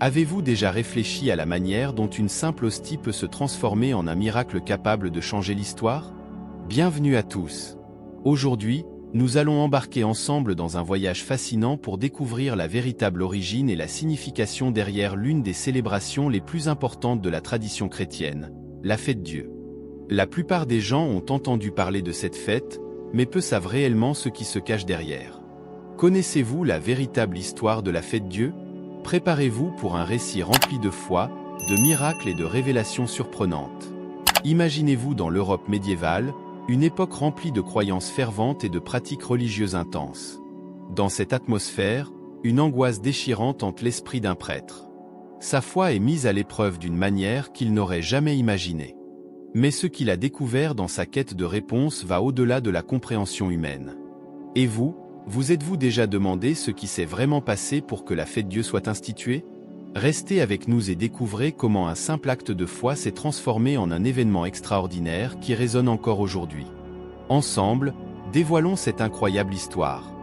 Avez-vous déjà réfléchi à la manière dont une simple hostie peut se transformer en un miracle capable de changer l'histoire? Bienvenue à tous. Aujourd'hui, nous allons embarquer ensemble dans un voyage fascinant pour découvrir la véritable origine et la signification derrière l'une des célébrations les plus importantes de la tradition chrétienne, la fête Dieu. La plupart des gens ont entendu parler de cette fête, mais peu savent réellement ce qui se cache derrière. Connaissez-vous la véritable histoire de la fête Dieu? Préparez-vous pour un récit rempli de foi, de miracles et de révélations surprenantes. Imaginez-vous dans l'Europe médiévale, une époque remplie de croyances ferventes et de pratiques religieuses intenses. Dans cette atmosphère, une angoisse déchirante hante l'esprit d'un prêtre. Sa foi est mise à l'épreuve d'une manière qu'il n'aurait jamais imaginée. Mais ce qu'il a découvert dans sa quête de réponse va au-delà de la compréhension humaine. Et vous êtes-vous déjà demandé ce qui s'est vraiment passé pour que la fête Dieu soit instituée? Restez avec nous et découvrez comment un simple acte de foi s'est transformé en un événement extraordinaire qui résonne encore aujourd'hui. Ensemble, dévoilons cette incroyable histoire.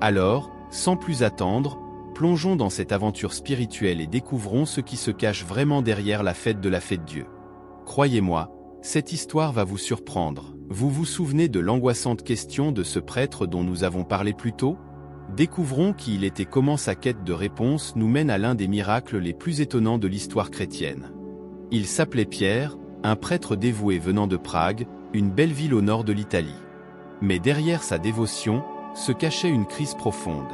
Alors, sans plus attendre, plongeons dans cette aventure spirituelle et découvrons ce qui se cache vraiment derrière la fête de la fête Dieu. Croyez-moi, cette histoire va vous surprendre. Vous vous souvenez de l'angoissante question de ce prêtre dont nous avons parlé plus tôt? Découvrons qui il était et comment sa quête de réponse nous mène à l'un des miracles les plus étonnants de l'histoire chrétienne. Il s'appelait Pierre, un prêtre dévoué venant de Prague, une belle ville au nord de l'Italie. Mais derrière sa dévotion, se cachait une crise profonde.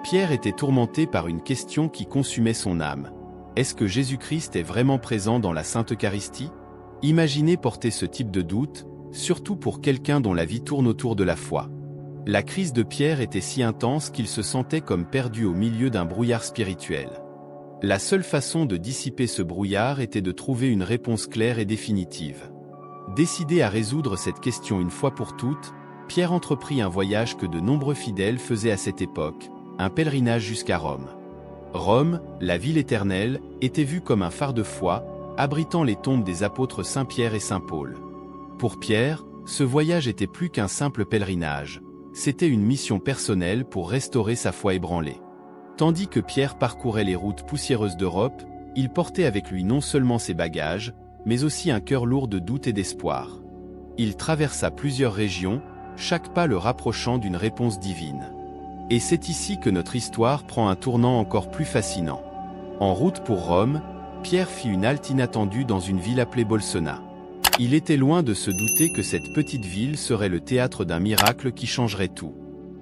Pierre était tourmenté par une question qui consumait son âme. Est-ce que Jésus-Christ est vraiment présent dans la Sainte Eucharistie? Imaginez porter ce type de doute, surtout pour quelqu'un dont la vie tourne autour de la foi. La crise de Pierre était si intense qu'il se sentait comme perdu au milieu d'un brouillard spirituel. La seule façon de dissiper ce brouillard était de trouver une réponse claire et définitive. Décidé à résoudre cette question une fois pour toutes, Pierre entreprit un voyage que de nombreux fidèles faisaient à cette époque, un pèlerinage jusqu'à Rome. Rome, la ville éternelle, était vue comme un phare de foi, abritant les tombes des apôtres Saint Pierre et Saint Paul. Pour Pierre, ce voyage était plus qu'un simple pèlerinage, c'était une mission personnelle pour restaurer sa foi ébranlée. Tandis que Pierre parcourait les routes poussiéreuses d'Europe, il portait avec lui non seulement ses bagages, mais aussi un cœur lourd de doute et d'espoir. Il traversa plusieurs régions, chaque pas le rapprochant d'une réponse divine. Et c'est ici que notre histoire prend un tournant encore plus fascinant. En route pour Rome, Pierre fit une halte inattendue dans une ville appelée Bolsena. Il était loin de se douter que cette petite ville serait le théâtre d'un miracle qui changerait tout.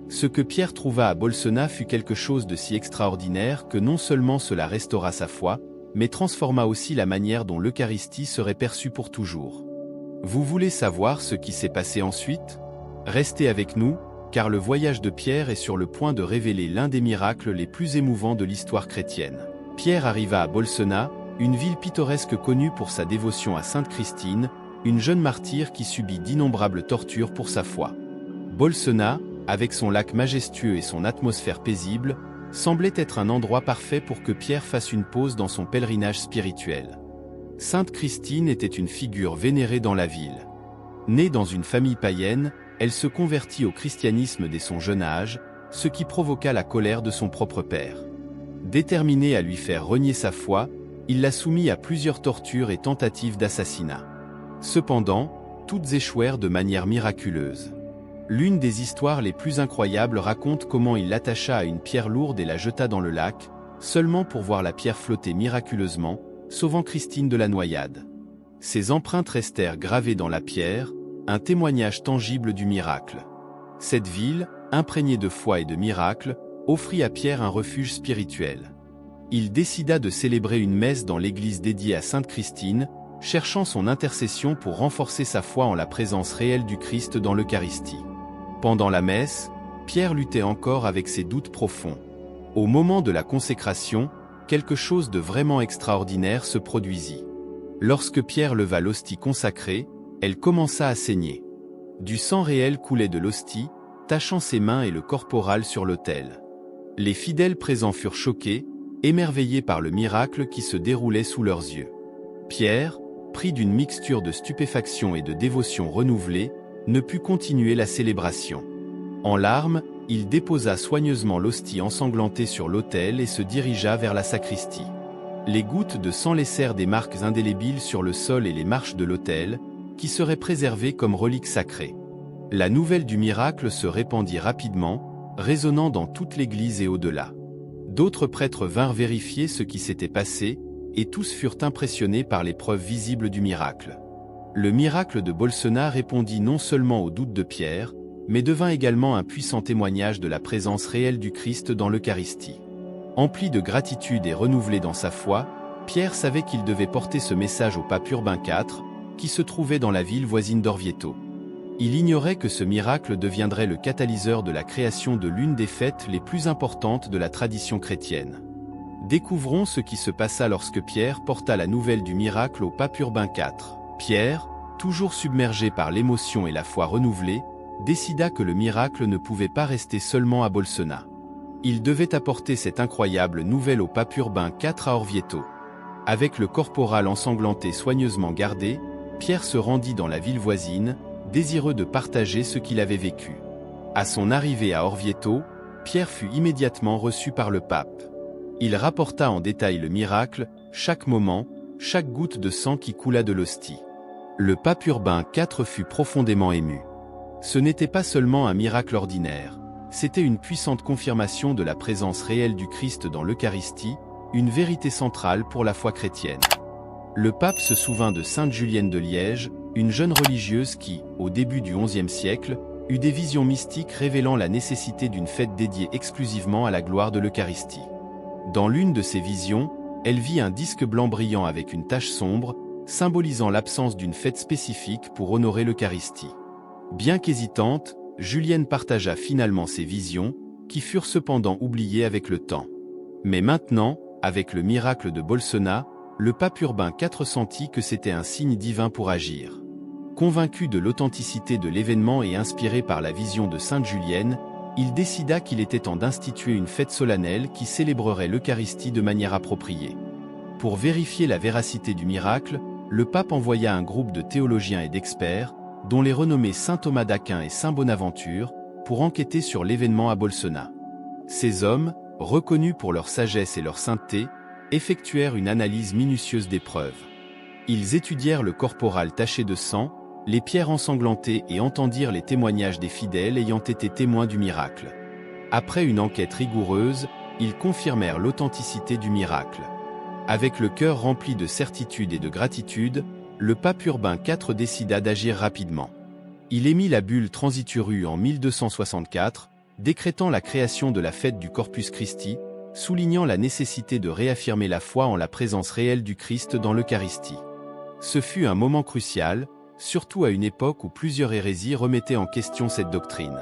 Ce que Pierre trouva à Bolsena fut quelque chose de si extraordinaire que non seulement cela restaura sa foi, mais transforma aussi la manière dont l'Eucharistie serait perçue pour toujours. Vous voulez savoir ce qui s'est passé ensuite? Restez avec nous, car le voyage de Pierre est sur le point de révéler l'un des miracles les plus émouvants de l'histoire chrétienne. Pierre arriva à Bolsena, une ville pittoresque connue pour sa dévotion à Sainte Christine, une jeune martyre qui subit d'innombrables tortures pour sa foi. Bolsena, avec son lac majestueux et son atmosphère paisible, semblait être un endroit parfait pour que Pierre fasse une pause dans son pèlerinage spirituel. Sainte Christine était une figure vénérée dans la ville. Née dans une famille païenne, elle se convertit au christianisme dès son jeune âge, ce qui provoqua la colère de son propre père. Déterminé à lui faire renier sa foi, il la soumit à plusieurs tortures et tentatives d'assassinat. Cependant, toutes échouèrent de manière miraculeuse. L'une des histoires les plus incroyables raconte comment il l'attacha à une pierre lourde et la jeta dans le lac, seulement pour voir la pierre flotter miraculeusement, sauvant Christine de la noyade. Ces empreintes restèrent gravées dans la pierre, un témoignage tangible du miracle. Cette ville, imprégnée de foi et de miracles, offrit à Pierre un refuge spirituel. Il décida de célébrer une messe dans l'église dédiée à Sainte Christine, cherchant son intercession pour renforcer sa foi en la présence réelle du Christ dans l'Eucharistie. Pendant la messe, Pierre luttait encore avec ses doutes profonds. Au moment de la consécration, quelque chose de vraiment extraordinaire se produisit. Lorsque Pierre leva l'hostie consacrée, elle commença à saigner. Du sang réel coulait de l'hostie, tachant ses mains et le corporal sur l'autel. Les fidèles présents furent choqués, émerveillés par le miracle qui se déroulait sous leurs yeux. Pierre, pris d'une mixture de stupéfaction et de dévotion renouvelée, ne put continuer la célébration. En larmes, il déposa soigneusement l'hostie ensanglantée sur l'autel et se dirigea vers la sacristie. Les gouttes de sang laissèrent des marques indélébiles sur le sol et les marches de l'autel, qui seraient préservées comme reliques sacrées. La nouvelle du miracle se répandit rapidement, résonnant dans toute l'église et au-delà. D'autres prêtres vinrent vérifier ce qui s'était passé, et tous furent impressionnés par les preuves visibles du miracle. Le miracle de Bolsena répondit non seulement aux doutes de Pierre, mais devint également un puissant témoignage de la présence réelle du Christ dans l'Eucharistie. Empli de gratitude et renouvelé dans sa foi, Pierre savait qu'il devait porter ce message au pape Urbain IV, qui se trouvait dans la ville voisine d'Orvieto. Il ignorait que ce miracle deviendrait le catalyseur de la création de l'une des fêtes les plus importantes de la tradition chrétienne. Découvrons ce qui se passa lorsque Pierre porta la nouvelle du miracle au pape Urbain IV. Pierre, toujours submergé par l'émotion et la foi renouvelée, décida que le miracle ne pouvait pas rester seulement à Bolsena. Il devait apporter cette incroyable nouvelle au pape Urbain IV à Orvieto. Avec le corporal ensanglanté soigneusement gardé, Pierre se rendit dans la ville voisine, désireux de partager ce qu'il avait vécu. À son arrivée à Orvieto, Pierre fut immédiatement reçu par le pape. Il rapporta en détail le miracle, chaque moment, chaque goutte de sang qui coula de l'hostie. Le pape Urbain IV fut profondément ému. Ce n'était pas seulement un miracle ordinaire, c'était une puissante confirmation de la présence réelle du Christ dans l'Eucharistie, une vérité centrale pour la foi chrétienne. Le pape se souvint de sainte Julienne de Liège, une jeune religieuse qui, au début du XIe siècle, eut des visions mystiques révélant la nécessité d'une fête dédiée exclusivement à la gloire de l'Eucharistie. Dans l'une de ces visions, elle vit un disque blanc brillant avec une tache sombre, symbolisant l'absence d'une fête spécifique pour honorer l'Eucharistie. Bien qu'hésitante, Julienne partagea finalement ses visions, qui furent cependant oubliées avec le temps. Mais maintenant, avec le miracle de Bolsena, le pape Urbain IV sentit que c'était un signe divin pour agir. Convaincu de l'authenticité de l'événement et inspiré par la vision de sainte Julienne, il décida qu'il était temps d'instituer une fête solennelle qui célébrerait l'Eucharistie de manière appropriée. Pour vérifier la véracité du miracle, le pape envoya un groupe de théologiens et d'experts, dont les renommés saint Thomas d'Aquin et saint Bonaventure, pour enquêter sur l'événement à Bolsena. Ces hommes, reconnus pour leur sagesse et leur sainteté, effectuèrent une analyse minutieuse des preuves. Ils étudièrent le corporal taché de sang, les pierres ensanglantées et entendirent les témoignages des fidèles ayant été témoins du miracle. Après une enquête rigoureuse, ils confirmèrent l'authenticité du miracle. Avec le cœur rempli de certitude et de gratitude, le pape Urbain IV décida d'agir rapidement. Il émit la bulle Transiturue en 1264, décrétant la création de la fête du Corpus Christi, soulignant la nécessité de réaffirmer la foi en la présence réelle du Christ dans l'Eucharistie. Ce fut un moment crucial, surtout à une époque où plusieurs hérésies remettaient en question cette doctrine.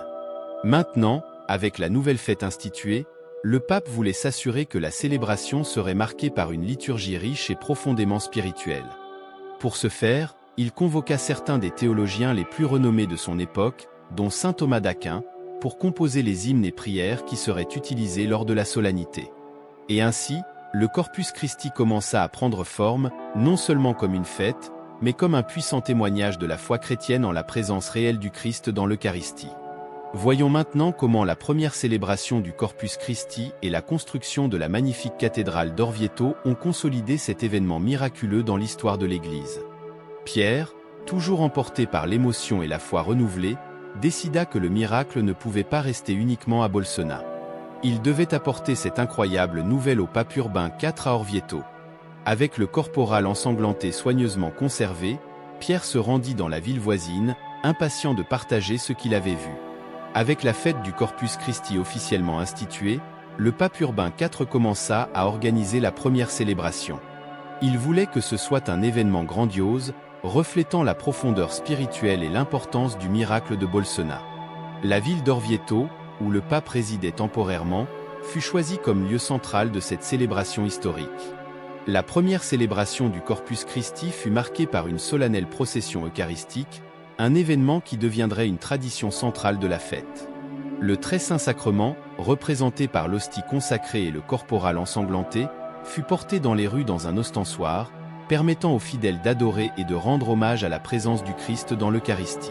Maintenant, avec la nouvelle fête instituée, le pape voulait s'assurer que la célébration serait marquée par une liturgie riche et profondément spirituelle. Pour ce faire, il convoqua certains des théologiens les plus renommés de son époque, dont saint Thomas d'Aquin, pour composer les hymnes et prières qui seraient utilisés lors de la solennité. Et ainsi, le Corpus Christi commença à prendre forme, non seulement comme une fête, mais comme un puissant témoignage de la foi chrétienne en la présence réelle du Christ dans l'Eucharistie. Voyons maintenant comment la première célébration du Corpus Christi et la construction de la magnifique cathédrale d'Orvieto ont consolidé cet événement miraculeux dans l'histoire de l'Église. Pierre, toujours emporté par l'émotion et la foi renouvelée, décida que le miracle ne pouvait pas rester uniquement à Bolsena. Il devait apporter cette incroyable nouvelle au pape Urbain IV à Orvieto. Avec le corporal ensanglanté soigneusement conservé, Pierre se rendit dans la ville voisine, impatient de partager ce qu'il avait vu. Avec la fête du Corpus Christi officiellement instituée, le pape Urbain IV commença à organiser la première célébration. Il voulait que ce soit un événement grandiose, reflétant la profondeur spirituelle et l'importance du miracle de Bolsena. La ville d'Orvieto, où le pape résidait temporairement, fut choisie comme lieu central de cette célébration historique. La première célébration du Corpus Christi fut marquée par une solennelle procession eucharistique, un événement qui deviendrait une tradition centrale de la fête. Le très saint sacrement, représenté par l'hostie consacrée et le corporal ensanglanté, fut porté dans les rues dans un ostensoir, permettant aux fidèles d'adorer et de rendre hommage à la présence du Christ dans l'Eucharistie.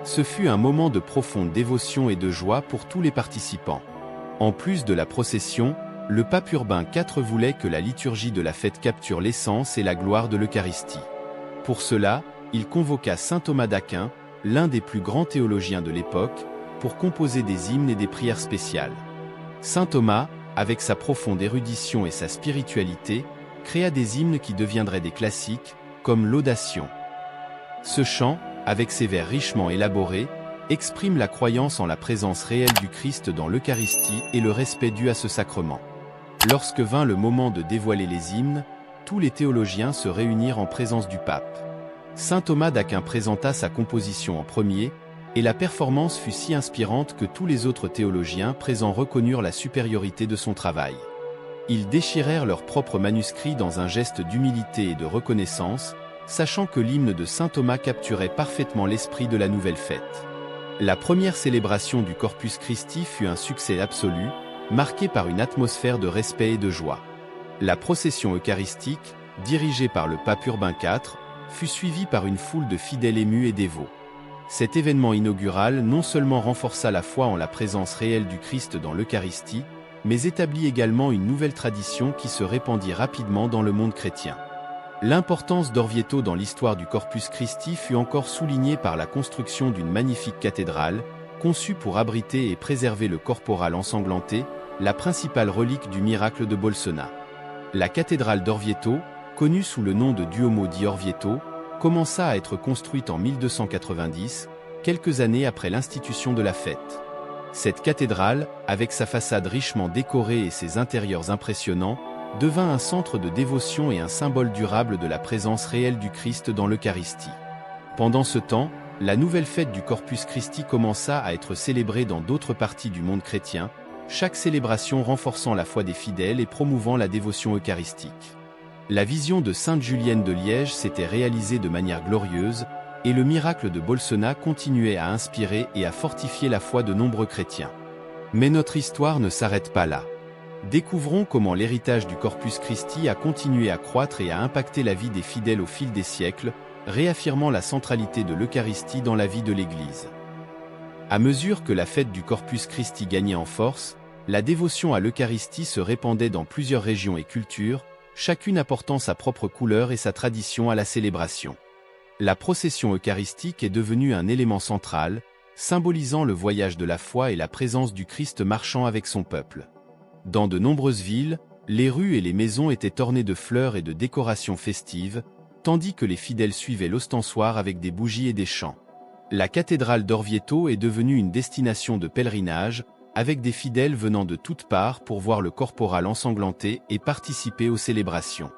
Ce fut un moment de profonde dévotion et de joie pour tous les participants. En plus de la procession, le pape Urbain IV voulait que la liturgie de la fête capture l'essence et la gloire de l'Eucharistie. Pour cela, il convoqua saint Thomas d'Aquin, l'un des plus grands théologiens de l'époque, pour composer des hymnes et des prières spéciales. Saint Thomas, avec sa profonde érudition et sa spiritualité, créa des hymnes qui deviendraient des classiques, comme l'Audation. Ce chant, avec ses vers richement élaborés, exprime la croyance en la présence réelle du Christ dans l'Eucharistie et le respect dû à ce sacrement. Lorsque vint le moment de dévoiler les hymnes, tous les théologiens se réunirent en présence du pape. Saint Thomas d'Aquin présenta sa composition en premier, et la performance fut si inspirante que tous les autres théologiens présents reconnurent la supériorité de son travail. Ils déchirèrent leurs propres manuscrits dans un geste d'humilité et de reconnaissance, sachant que l'hymne de saint Thomas capturait parfaitement l'esprit de la nouvelle fête. La première célébration du Corpus Christi fut un succès absolu, marqué par une atmosphère de respect et de joie. La procession eucharistique, dirigée par le pape Urbain IV, fut suivie par une foule de fidèles émus et dévots. Cet événement inaugural non seulement renforça la foi en la présence réelle du Christ dans l'Eucharistie, mais établit également une nouvelle tradition qui se répandit rapidement dans le monde chrétien. L'importance d'Orvieto dans l'histoire du Corpus Christi fut encore soulignée par la construction d'une magnifique cathédrale, conçue pour abriter et préserver le corporal ensanglanté, la principale relique du miracle de Bolsena. La cathédrale d'Orvieto, connue sous le nom de Duomo di Orvieto, commença à être construite en 1290, quelques années après l'institution de la fête. Cette cathédrale, avec sa façade richement décorée et ses intérieurs impressionnants, devint un centre de dévotion et un symbole durable de la présence réelle du Christ dans l'Eucharistie. Pendant ce temps, la nouvelle fête du Corpus Christi commença à être célébrée dans d'autres parties du monde chrétien, chaque célébration renforçant la foi des fidèles et promouvant la dévotion eucharistique. La vision de sainte Julienne de Liège s'était réalisée de manière glorieuse, et le miracle de Bolsena continuait à inspirer et à fortifier la foi de nombreux chrétiens. Mais notre histoire ne s'arrête pas là. Découvrons comment l'héritage du Corpus Christi a continué à croître et à impacter la vie des fidèles au fil des siècles, réaffirmant la centralité de l'Eucharistie dans la vie de l'Église. À mesure que la fête du Corpus Christi gagnait en force, la dévotion à l'Eucharistie se répandait dans plusieurs régions et cultures, chacune apportant sa propre couleur et sa tradition à la célébration. La procession eucharistique est devenue un élément central, symbolisant le voyage de la foi et la présence du Christ marchant avec son peuple. Dans de nombreuses villes, les rues et les maisons étaient ornées de fleurs et de décorations festives, tandis que les fidèles suivaient l'ostensoir avec des bougies et des chants. La cathédrale d'Orvieto est devenue une destination de pèlerinage, avec des fidèles venant de toutes parts pour voir le corporal ensanglanté et participer aux célébrations.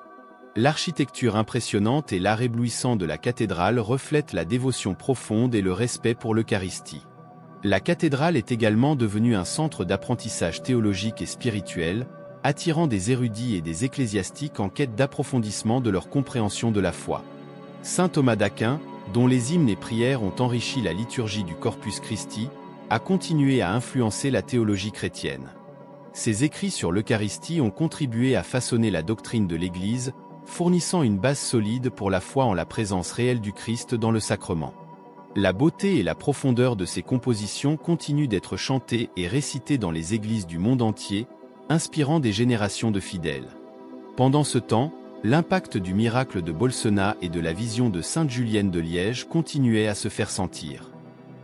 L'architecture impressionnante et l'art éblouissant de la cathédrale reflètent la dévotion profonde et le respect pour l'Eucharistie. La cathédrale est également devenue un centre d'apprentissage théologique et spirituel, attirant des érudits et des ecclésiastiques en quête d'approfondissement de leur compréhension de la foi. Saint Thomas d'Aquin, dont les hymnes et prières ont enrichi la liturgie du Corpus Christi, a continué à influencer la théologie chrétienne. Ses écrits sur l'Eucharistie ont contribué à façonner la doctrine de l'Église, fournissant une base solide pour la foi en la présence réelle du Christ dans le sacrement. La beauté et la profondeur de ses compositions continuent d'être chantées et récitées dans les églises du monde entier, inspirant des générations de fidèles. Pendant ce temps, l'impact du miracle de Bolsena et de la vision de sainte Julienne de Liège continuait à se faire sentir.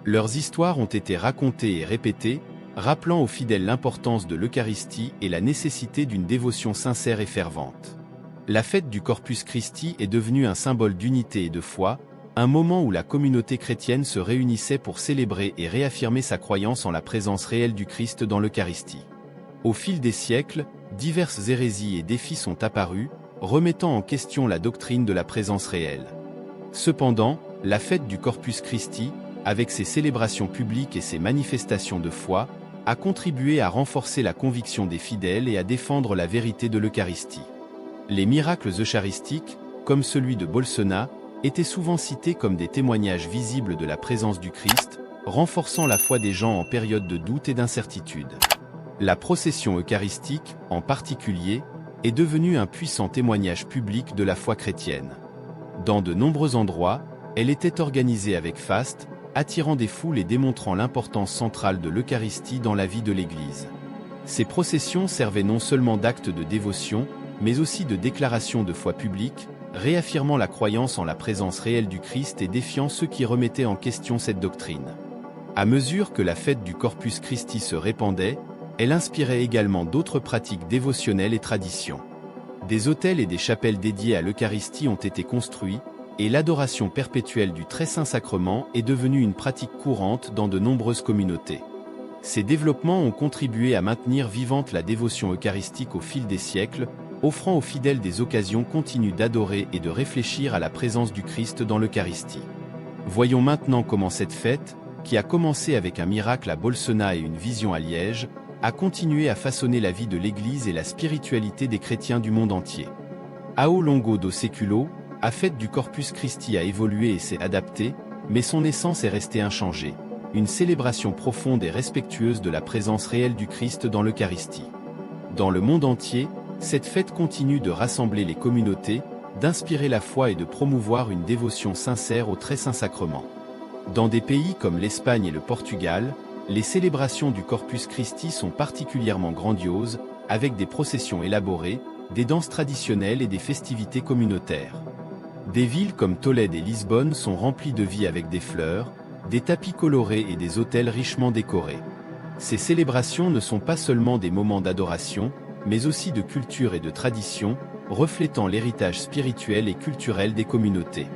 Leurs histoires ont été racontées et répétées, rappelant aux fidèles l'importance de l'Eucharistie et la nécessité d'une dévotion sincère et fervente. La fête du Corpus Christi est devenue un symbole d'unité et de foi, un moment où la communauté chrétienne se réunissait pour célébrer et réaffirmer sa croyance en la présence réelle du Christ dans l'Eucharistie. Au fil des siècles, diverses hérésies et défis sont apparus, remettant en question la doctrine de la présence réelle. Cependant, la fête du Corpus Christi, avec ses célébrations publiques et ses manifestations de foi, a contribué à renforcer la conviction des fidèles et à défendre la vérité de l'Eucharistie. Les miracles eucharistiques, comme celui de Bolsena, étaient souvent cités comme des témoignages visibles de la présence du Christ, renforçant la foi des gens en période de doute et d'incertitude. La procession eucharistique, en particulier, est devenue un puissant témoignage public de la foi chrétienne. Dans de nombreux endroits, elle était organisée avec faste, attirant des foules et démontrant l'importance centrale de l'Eucharistie dans la vie de l'Église. Ces processions servaient non seulement d'actes de dévotion, mais aussi de déclaration de foi publique, réaffirmant la croyance en la présence réelle du Christ et défiant ceux qui remettaient en question cette doctrine. À mesure que la fête du Corpus Christi se répandait, elle inspirait également d'autres pratiques dévotionnelles et traditions. Des autels et des chapelles dédiées à l'Eucharistie ont été construits, et l'adoration perpétuelle du Très Saint Sacrement est devenue une pratique courante dans de nombreuses communautés. Ces développements ont contribué à maintenir vivante la dévotion eucharistique au fil des siècles, offrant aux fidèles des occasions continues d'adorer et de réfléchir à la présence du Christ dans l'Eucharistie. Voyons maintenant comment cette fête, qui a commencé avec un miracle à Bolsena et une vision à Liège, a continué à façonner la vie de l'Église et la spiritualité des chrétiens du monde entier. Ao longo do século, la fête du Corpus Christi a évolué et s'est adaptée, mais son essence est restée inchangée, une célébration profonde et respectueuse de la présence réelle du Christ dans l'Eucharistie. Dans le monde entier, cette fête continue de rassembler les communautés, d'inspirer la foi et de promouvoir une dévotion sincère au Très Saint Sacrement. Dans des pays comme l'Espagne et le Portugal, les célébrations du Corpus Christi sont particulièrement grandioses, avec des processions élaborées, des danses traditionnelles et des festivités communautaires. Des villes comme Tolède et Lisbonne sont remplies de vie avec des fleurs, des tapis colorés et des autels richement décorés. Ces célébrations ne sont pas seulement des moments d'adoration, mais aussi de culture et de tradition, reflétant l'héritage spirituel et culturel des communautés.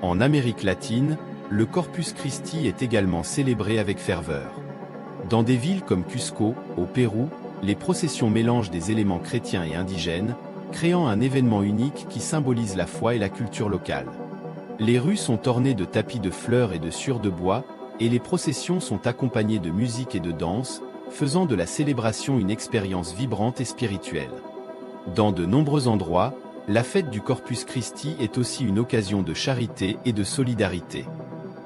En Amérique latine, le Corpus Christi est également célébré avec ferveur. Dans des villes comme Cusco, au Pérou, les processions mélangent des éléments chrétiens et indigènes, créant un événement unique qui symbolise la foi et la culture locale. Les rues sont ornées de tapis de fleurs et de sciures de bois, et les processions sont accompagnées de musique et de danse, faisant de la célébration une expérience vibrante et spirituelle. Dans de nombreux endroits, la fête du Corpus Christi est aussi une occasion de charité et de solidarité.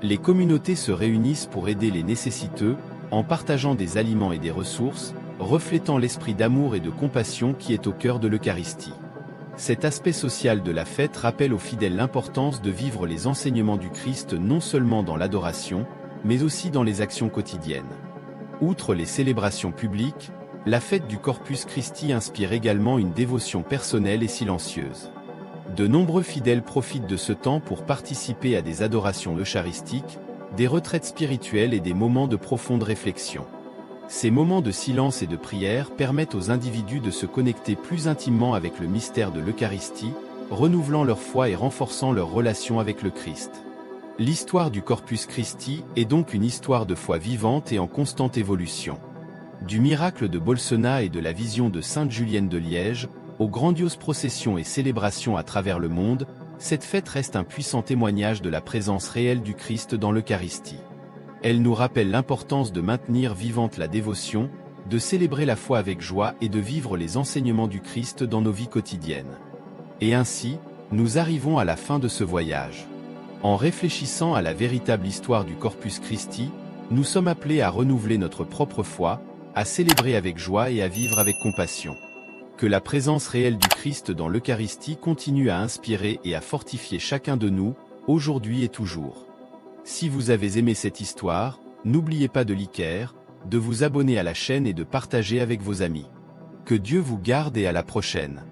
Les communautés se réunissent pour aider les nécessiteux, en partageant des aliments et des ressources, reflétant l'esprit d'amour et de compassion qui est au cœur de l'Eucharistie. Cet aspect social de la fête rappelle aux fidèles l'importance de vivre les enseignements du Christ non seulement dans l'adoration, mais aussi dans les actions quotidiennes. Outre les célébrations publiques, la fête du Corpus Christi inspire également une dévotion personnelle et silencieuse. De nombreux fidèles profitent de ce temps pour participer à des adorations eucharistiques, des retraites spirituelles et des moments de profonde réflexion. Ces moments de silence et de prière permettent aux individus de se connecter plus intimement avec le mystère de l'Eucharistie, renouvelant leur foi et renforçant leur relation avec le Christ. L'histoire du Corpus Christi est donc une histoire de foi vivante et en constante évolution. Du miracle de Bolsena et de la vision de Sainte Julienne de Liège, aux grandioses processions et célébrations à travers le monde, cette fête reste un puissant témoignage de la présence réelle du Christ dans l'Eucharistie. Elle nous rappelle l'importance de maintenir vivante la dévotion, de célébrer la foi avec joie et de vivre les enseignements du Christ dans nos vies quotidiennes. Et ainsi, nous arrivons à la fin de ce voyage. En réfléchissant à la véritable histoire du Corpus Christi, nous sommes appelés à renouveler notre propre foi, à célébrer avec joie et à vivre avec compassion. Que la présence réelle du Christ dans l'Eucharistie continue à inspirer et à fortifier chacun de nous, aujourd'hui et toujours. Si vous avez aimé cette histoire, n'oubliez pas de liker, de vous abonner à la chaîne et de partager avec vos amis. Que Dieu vous garde et à la prochaine.